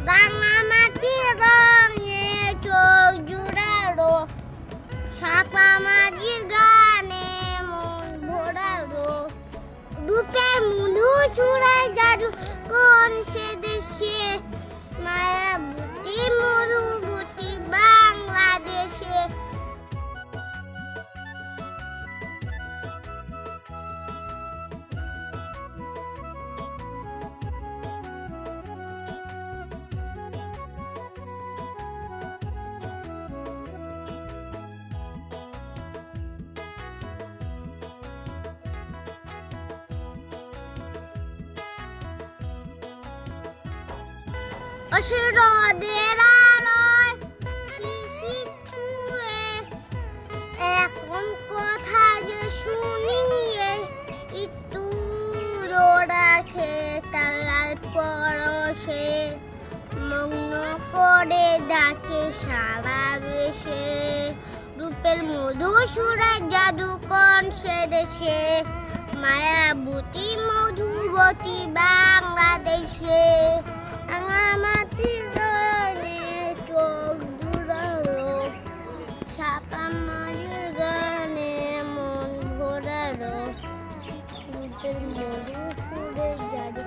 রাঙামাটির রঙে চোখ জুড়ালো, ছাপা মাঝির গানে মন ভরালো, রূপের মধু চূড়ায় জাদু কোন সে দেশে, মায়াবতী মরুবতী বাংলাদেশে। রোদের আলোয় শিশির ছুঁয়ে এখন কথা যে শুনিয়ে, একটু রাখে তার পরশে, মগ্ন করে ডাকে সারা বেশে, রূপের মধু সুরে জাদু কোন সে দেশে, মায়াবতী মধুবতী বাংলাদেশে। রাঙামাটির রঙে চোখ জুড়ালো, ছাপা মাঝির গানে মন ভরালো, রূপের মধু সুরে জাদু